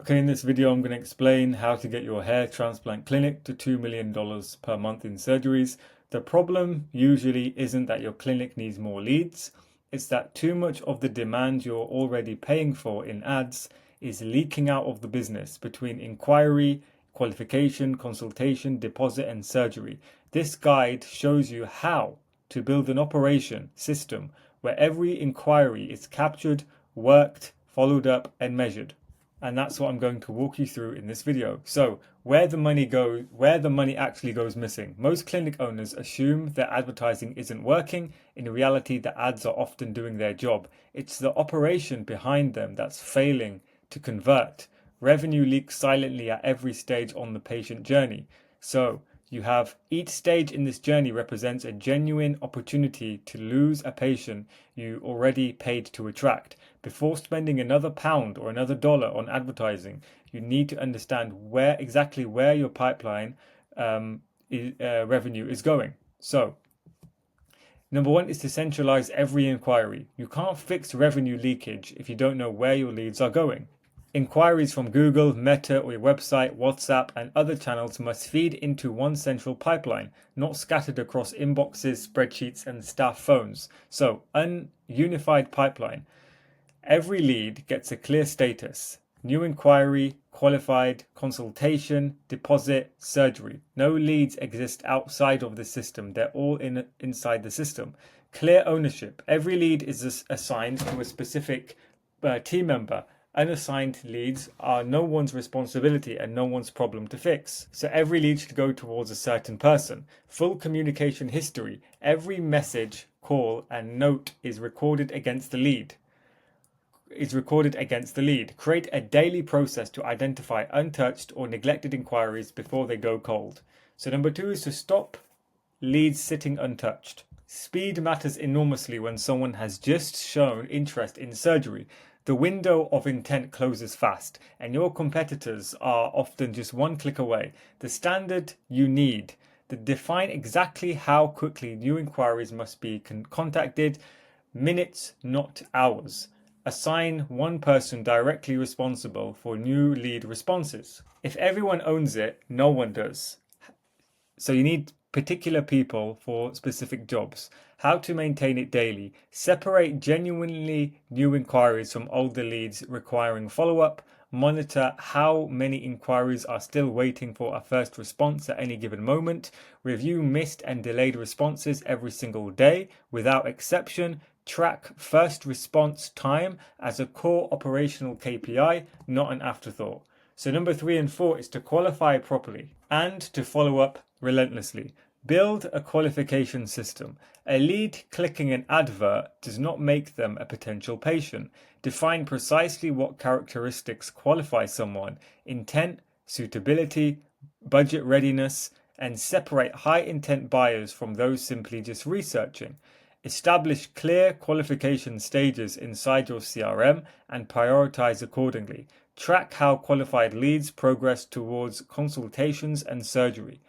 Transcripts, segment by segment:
Okay, in this video, I'm going to explain how to get your hair transplant clinic to $2 million per month in surgeries. The problem usually isn't that your clinic needs more leads, it's that too much of the demand you're already paying for in ads is leaking out of the business between inquiry, qualification, consultation, deposit, and surgery. This guide shows you how to build an operation system where every inquiry is captured, worked, followed up, and measured. And that's what I'm going to walk you through in this video. So where the money actually goes missing. Most clinic owners assume that advertising isn't working. In reality, the ads are often doing their job. It's the operation behind them that's failing to convert. Revenue leaks silently at every stage on the patient journey. So you have each stage in this journey represents a genuine opportunity to lose a patient you already paid to attract. Before spending another pound or another dollar on advertising, you need to understand where your pipeline revenue is going. So, number one is to centralize every inquiry. You can't fix revenue leakage if you don't know where your leads are going. Inquiries from Google, Meta, or your website, WhatsApp, and other channels must feed into one central pipeline, not scattered across inboxes, spreadsheets, and staff phones. So, unified pipeline. Every lead gets a clear status: new inquiry, qualified, consultation, deposit, surgery. No leads exist outside of the system. They're all inside the system. Clear ownership. Every lead is assigned to a specific team member. Unassigned leads are no one's responsibility and no one's problem to fix. So every lead should go towards a certain person. Full communication history. Every message, call, and note is recorded against the lead. Create a daily process to identify untouched or neglected inquiries before they go cold. So number two is to stop leads sitting untouched. Speed matters enormously when someone has just shown interest in surgery. The window of intent closes fast, and your competitors are often just one click away. The standard you need to define exactly how quickly new inquiries must be contacted: minutes, not hours. Assign one person directly responsible for new lead responses. If everyone owns it, no one does. So you need particular people for specific jobs. How to maintain it daily. Separate genuinely new inquiries from older leads requiring follow-up. Monitor how many inquiries are still waiting for a first response at any given moment. Review missed and delayed responses every single day without exception. Track first response time as a core operational KPI, not an afterthought. So number 3 and 4 is to qualify properly and to follow up relentlessly. Build a qualification system. A lead clicking an advert does not make them a potential patient. Define precisely what characteristics qualify someone: intent, suitability, budget readiness, and separate high intent buyers from those simply just researching. Establish clear qualification stages inside your CRM and prioritize accordingly. Track how qualified leads progress towards consultations and surgery.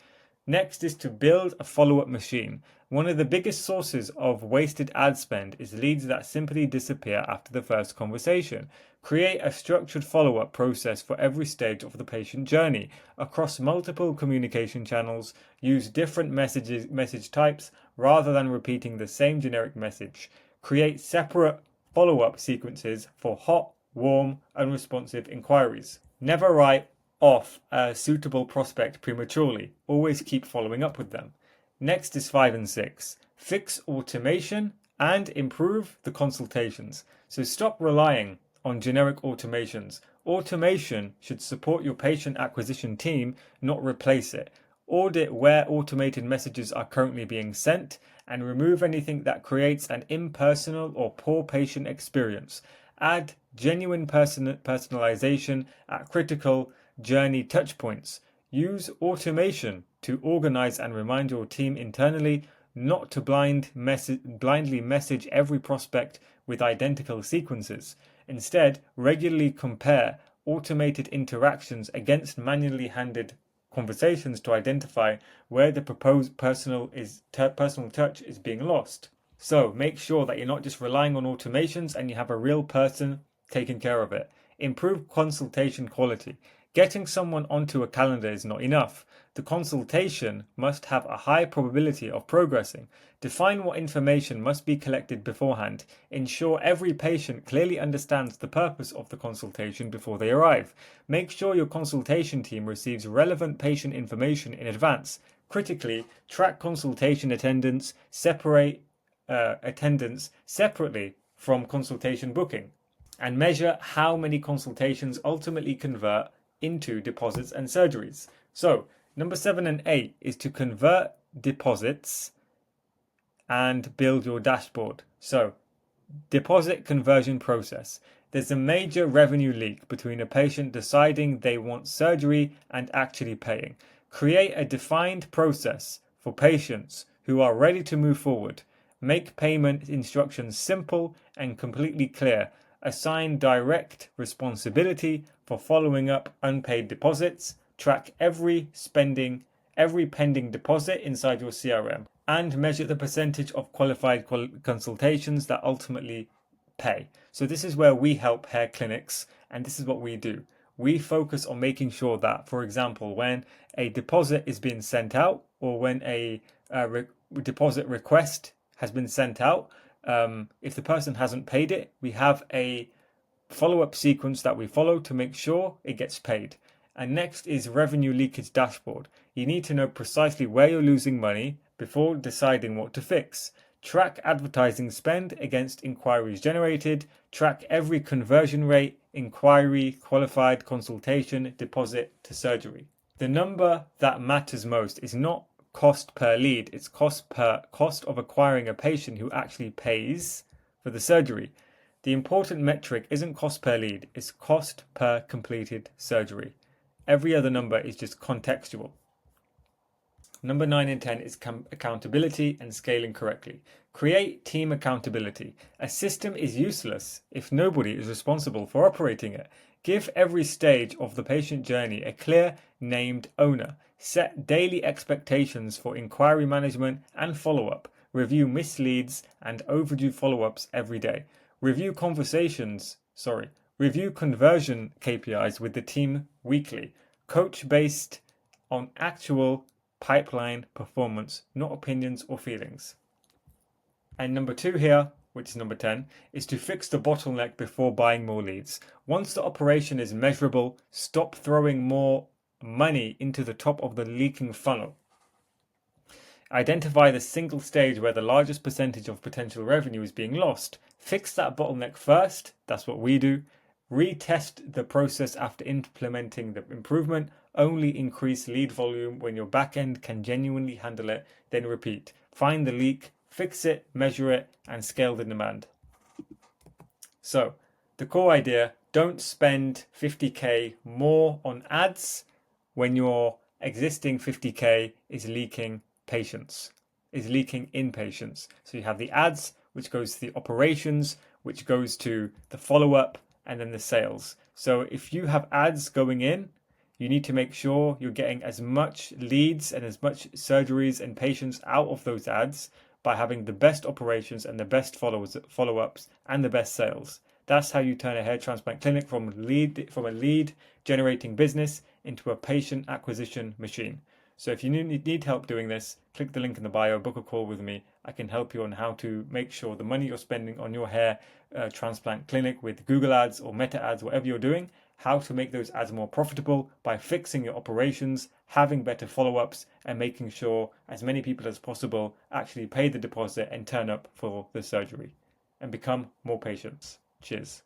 Next is to build a follow-up machine. One of the biggest sources of wasted ad spend is leads that simply disappear after the first conversation. Create a structured follow-up process for every stage of the patient journey across multiple communication channels. Use different message types rather than repeating the same generic message. Create separate follow-up sequences for hot, warm, unresponsive inquiries. Never write off a suitable prospect prematurely. Always keep following up with them. Next is 5 and 6. Fix automation and improve the consultations. So stop relying on generic automations. Automation should support your patient acquisition team, not replace it. Audit where automated messages are currently being sent and remove anything that creates an impersonal or poor patient experience. Add genuine personalization at critical journey touchpoints. Use automation to organize and remind your team internally, not to blindly message every prospect with identical sequences. Instead, regularly compare automated interactions against manually handled conversations to identify where the proposed personal touch is being lost. So make sure that you're not just relying on automations and you have a real person taking care of it. Improve consultation quality. Getting someone onto a calendar is not enough. The consultation must have a high probability of progressing. Define what information must be collected beforehand. Ensure every patient clearly understands the purpose of the consultation before they arrive. Make sure your consultation team receives relevant patient information in advance. Critically, track consultation attendance, separate attendance separately from consultation booking, and measure how many consultations ultimately convert into deposits and surgeries. So, number 7 and 8 is to convert deposits and build your dashboard. So, deposit conversion process. There's a major revenue leak between a patient deciding they want surgery and actually paying. Create a defined process for patients who are ready to move forward. Make payment instructions simple and completely clear. Assign direct responsibility for following up unpaid deposits. Track every pending deposit inside your CRM, and measure the percentage of qualified consultations that ultimately pay. So this is where we help hair clinics, and this is what we do. We focus on making sure that, for example, when a deposit is being sent out, or when a deposit request has been sent out, if the person hasn't paid it, we have a follow-up sequence that we follow to make sure it gets paid. And next is revenue leakage dashboard. You need to know precisely where you're losing money before deciding what to fix. Track advertising spend against inquiries generated. Track every conversion rate, inquiry, qualified, consultation, deposit to surgery. The number that matters most is not cost per lead, it's cost of acquiring a patient who actually pays for the surgery. The important metric isn't cost per lead, it's cost per completed surgery. Every other number is just contextual. Number 9 and 10 is accountability and scaling correctly. Create team accountability. A system is useless if nobody is responsible for operating it. Give every stage of the patient journey a clear, named owner. Set daily expectations for inquiry management and follow-up. Review misleads and overdue follow-ups every day. Review conversion KPIs with the team weekly. Coach based on actual pipeline performance, not opinions or feelings. And number 2 here, which is number 10, is to fix the bottleneck before buying more leads. Once the operation is measurable, stop throwing more money into the top of the leaking funnel. Identify the single stage where the largest percentage of potential revenue is being lost. Fix that bottleneck first. That's what we do. Retest the process after implementing the improvement. Only increase lead volume when your backend can genuinely handle it. Then repeat. Find the leak, fix it, measure it, and scale the demand. So, the core idea, don't spend 50k more on ads when your existing 50k is leaking patients, is leaking in patients. So you have the ads, which goes to the operations, which goes to the follow-up, and then the sales. So if you have ads going in, you need to make sure you're getting as much leads and as much surgeries and patients out of those ads by having the best operations and the best follow-ups and the best sales. That's how you turn a hair transplant clinic from a lead generating business into a patient acquisition machine. So if you need help doing this, click the link in the bio, book a call with me. I can help you on how to make sure the money you're spending on your hair transplant clinic with Google ads or Meta ads, whatever you're doing, how to make those ads more profitable by fixing your operations, having better follow-ups, and making sure as many people as possible actually pay the deposit and turn up for the surgery and become more patients. Cheers.